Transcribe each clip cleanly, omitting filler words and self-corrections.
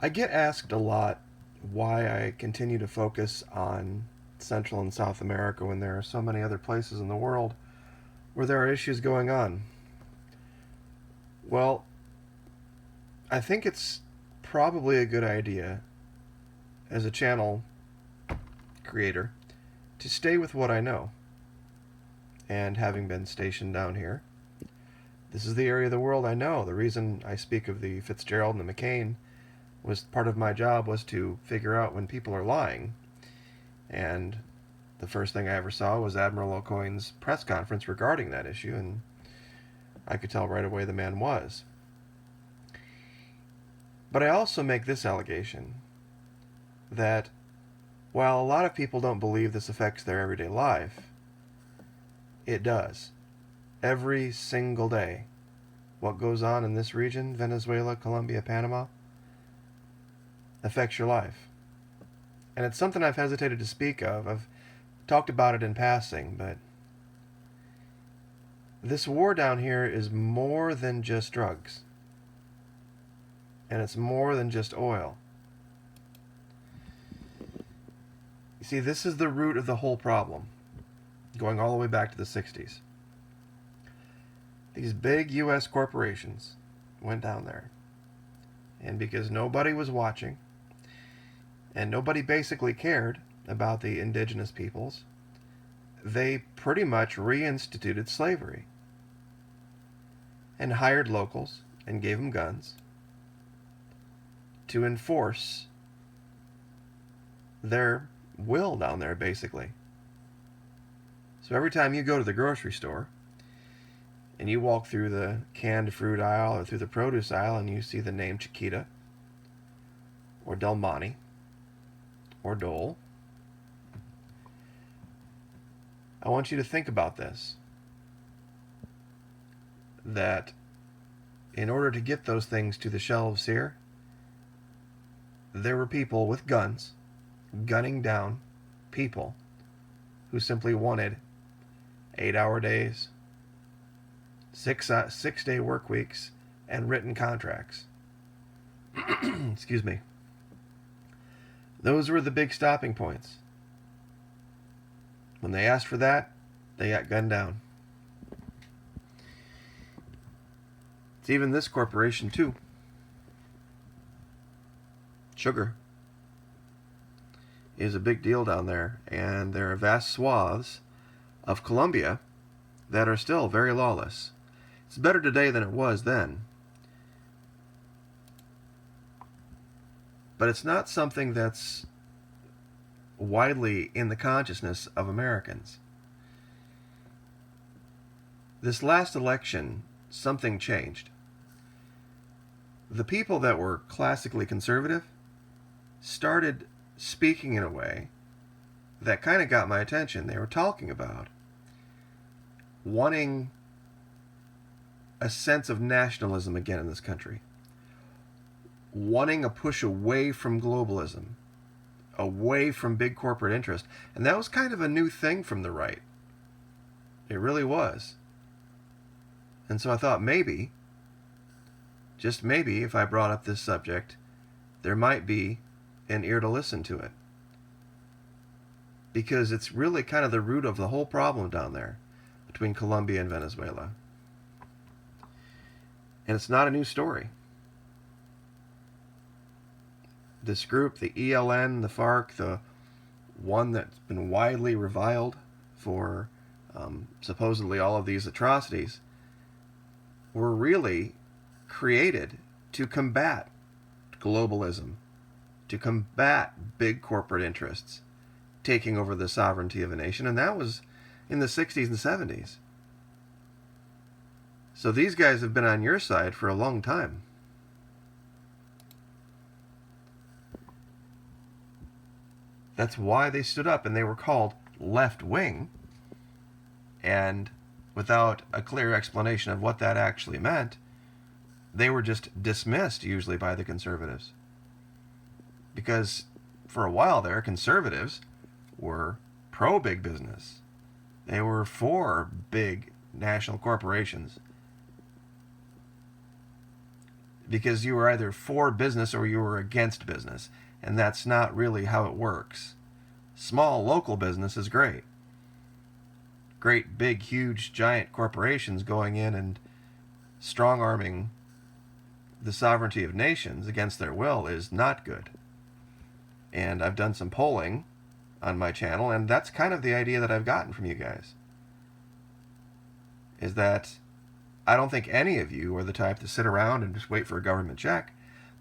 I get asked a lot why I continue to focus on Central and South America when there are so many other places in the world where there are issues going on. Well, I think it's probably a good idea as a channel creator to stay with what I know. And having been stationed down here, this is the area of the world I know. The reason I speak of the Fitzgerald and the McCain was part of my job was to figure out when people are lying. And the first thing I ever saw was Admiral O'Coin's press conference regarding that issue, and I could tell right away the man was. But I also make this allegation that while a lot of people don't believe this affects their everyday life, it does. Every single day. What goes on in this region, Venezuela, Colombia, Panama, affects your life. And it's something I've hesitated to speak of. I've talked about it in passing, but this war down here is more than just drugs. And it's more than just oil. You see, this is the root of the whole problem, going all the way back to the 60s. These big U.S. corporations went down there. And because nobody was watching, and nobody basically cared about the indigenous peoples, they pretty much reinstituted slavery. And hired locals and gave them guns to enforce their will down there, basically. So every time you go to the grocery store and you walk through the canned fruit aisle or through the produce aisle and you see the name Chiquita or Del Monte or Dole, I want you to think about this. That in order to get those things to the shelves here, there were people with guns gunning down people who simply wanted 8-hour days, 6-day work weeks, and written contracts. Excuse me. Those were the big stopping points. When they asked for that, they got gunned down. It's even this corporation, too. Sugar is a big deal down there, and there are vast swaths of Colombia that are still very lawless. It's better today than it was then. But it's not something that's widely in the consciousness of Americans. This last election, something changed. The people that were classically conservative started speaking in a way that kind of got my attention. They were talking about wanting a sense of nationalism again in this country, wanting a push away from globalism, away from big corporate interest. And that was kind of a new thing from the right. It really was. And so I thought maybe, just maybe, if I brought up this subject, there might be an ear to listen to it. Because it's really kind of the root of the whole problem down there between Colombia and Venezuela. And it's not a new story. This group, the ELN, the FARC, the one that's been widely reviled for supposedly all of these atrocities, were really created to combat globalism, to combat big corporate interests taking over the sovereignty of a nation, and that was in the 60s and 70s. So these guys have been on your side for a long time. That's why they stood up, and they were called left-wing, and without a clear explanation of what that actually meant, they were just dismissed usually by the conservatives. Because for a while there, conservatives were pro-big business. They were for big national corporations. because you were either for business or you were against business. And that's not really how it works. Small local business is great. Great, big, huge, giant corporations going in and strong-arming the sovereignty of nations against their will is not good. And I've done some polling on my channel, and that's kind of the idea that I've gotten from you guys. Is that I don't think any of you are the type to sit around and just wait for a government check,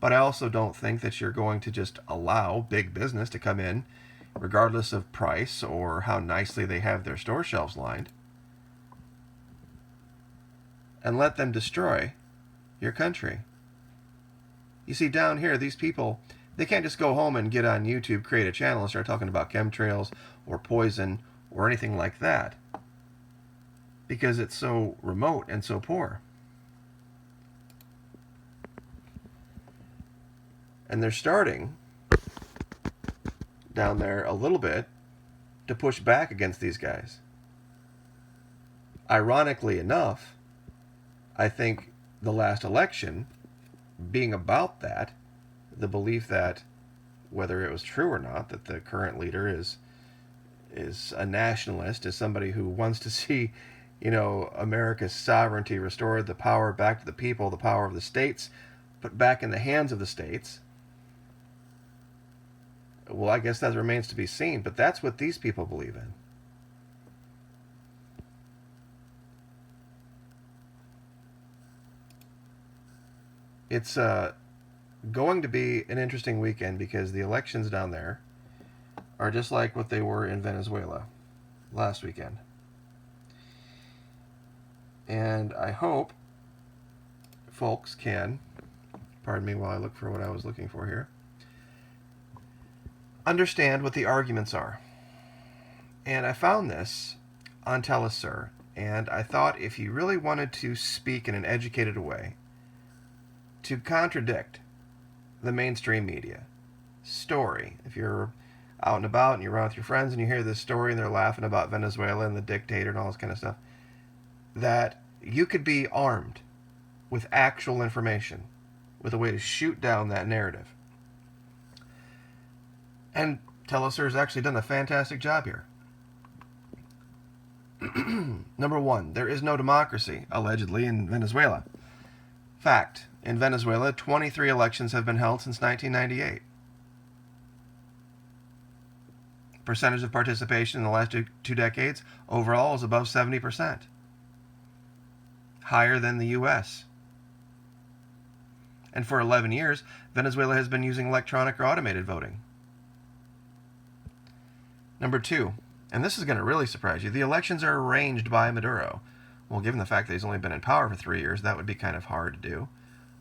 but I also don't think that you're going to just allow big business to come in, regardless of price or how nicely they have their store shelves lined, and let them destroy your country. You see, down here, these people, they can't just go home and get on YouTube, create a channel, and start talking about chemtrails or poison or anything like that, because it's so remote and so poor. And they're starting down there a little bit to push back against these guys. Ironically enough, I think the last election, being about that, the belief that, whether it was true or not, that the current leader is a nationalist, is somebody who wants to see, America's sovereignty restored, the power back to the people, the power of the states put back in the hands of the states. Well, I guess that remains to be seen, but that's what these people believe in. It's going to be an interesting weekend because the elections down there are just like what they were in Venezuela last weekend. And I hope folks can, pardon me while I look for what I was looking for here, understand what the arguments are. And I found this on Telesur, and I thought if you really wanted to speak in an educated way to contradict the mainstream media story, if you're out and about and you're around with your friends and you hear this story and they're laughing about Venezuela and the dictator and all this kind of stuff, that you could be armed with actual information, with a way to shoot down that narrative. And Telesur has actually done a fantastic job here. Number one, there is no democracy, allegedly, in Venezuela. Fact, in Venezuela, 23 elections have been held since 1998. Percentage of participation in the last two decades overall is above 70%. Higher than the U.S. And for 11 years, Venezuela has been using electronic or automated voting. Number two, and this is going to really surprise you, the elections are arranged by Maduro. Well, given the fact that he's only been in power for 3 years, that would be kind of hard to do.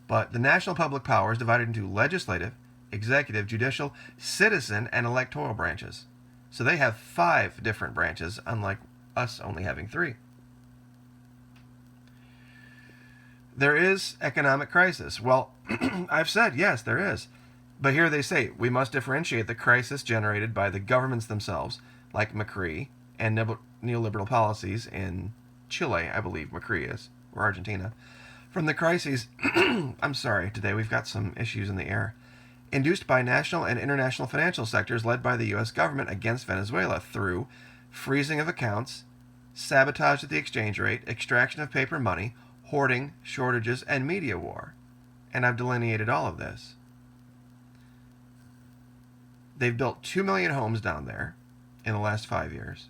But the national public power is divided into legislative, executive, judicial, citizen, and electoral branches. So they have 5 different branches, unlike us only having 3. There is economic crisis. Well, I've said, yes, there is. But here they say, we must differentiate the crisis generated by the governments themselves, like Macri, and neoliberal policies in Chile, I believe Macri is, or Argentina, from the crises, I'm sorry, today we've got some issues in the air, induced by national and international financial sectors led by the U.S. government against Venezuela through freezing of accounts, sabotage at the exchange rate, extraction of paper money, hoarding, shortages, and media war. And I've delineated all of this. They've built 2 million homes down there in the last 5 years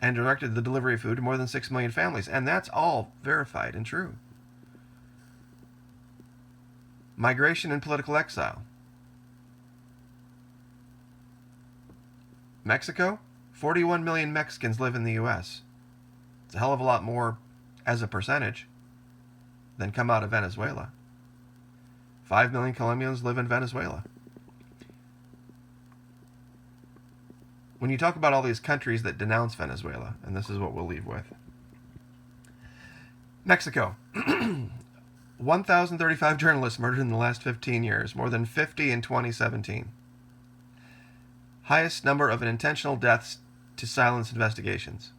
and directed the delivery of food to more than 6 million families. And that's all verified and true. Migration and political exile. Mexico, 41 million Mexicans live in the U.S. It's a hell of a lot more as a percentage than come out of Venezuela. 5 million Colombians live in Venezuela. When you talk about all these countries that denounce Venezuela, and this is what we'll leave with. Mexico. 1,035 journalists murdered in the last 15 years, more than 50 in 2017. Highest number of intentional deaths to silence investigations.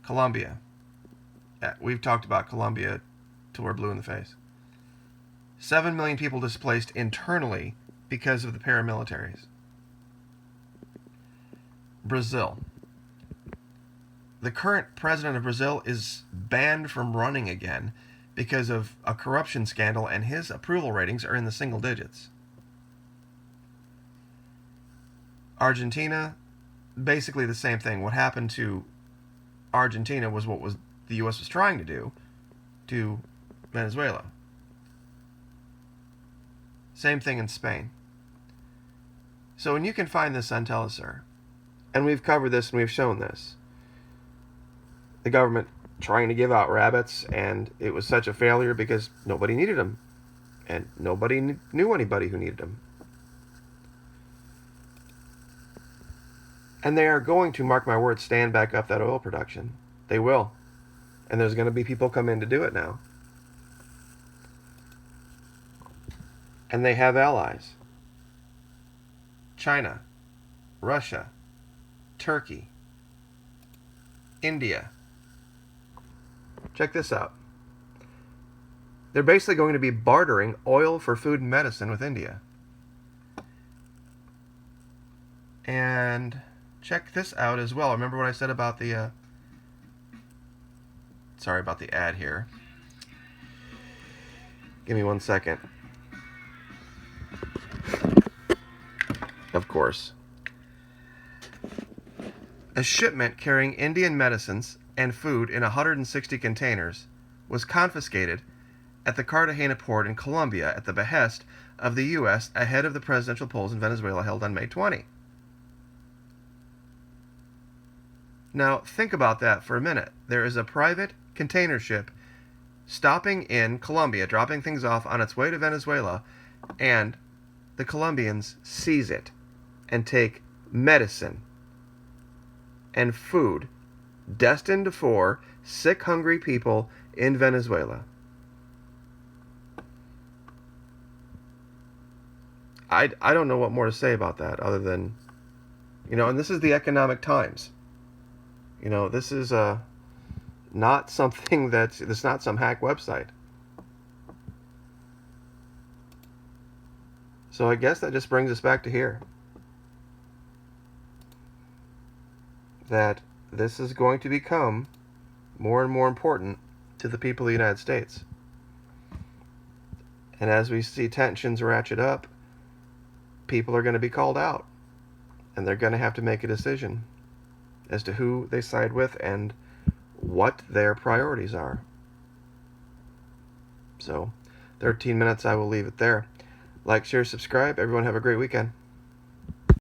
Colombia. We've talked about Colombia till we're blue in the face. 7 million people displaced internally because of the paramilitaries. Brazil. The current president of Brazil is banned from running again because of a corruption scandal, and his approval ratings are in the single digits. Argentina, basically the same thing. What happened to Argentina was what the U.S. was trying to do to Venezuela. Same thing in Spain. So when you can find this on Telesur, and we've covered this and we've shown this, the government trying to give out rabbits, and it was such a failure because nobody needed them, and nobody knew anybody who needed them. And they are going to, mark my words, stand back up that oil production. They will. And there's going to be people come in to do it now. And they have allies. China, Russia, Turkey, India. Check this out. They're basically going to be bartering oil for food and medicine with India. And check this out as well. Remember what I said about the... sorry about the ad here. Give me 1 second. Of course. A shipment carrying Indian medicines and food in 160 containers was confiscated at the Cartagena port in Colombia at the behest of the U.S. ahead of the presidential polls in Venezuela held on May 20. Now, think about that for a minute. There is a private container ship stopping in Colombia, dropping things off on its way to Venezuela, and the Colombians seize it and take medicine and food destined for sick, hungry people in Venezuela. I don't know what more to say about that other than, and this is the Economic Times. This is not something it's not some hack website. So I guess that just brings us back to here. That this is going to become more and more important to the people of the United States. And as we see tensions ratchet up, people are going to be called out. And they're going to have to make a decision as to who they side with and what their priorities are. So, 13 minutes, I will leave it there. Like, share, subscribe. Everyone have a great weekend.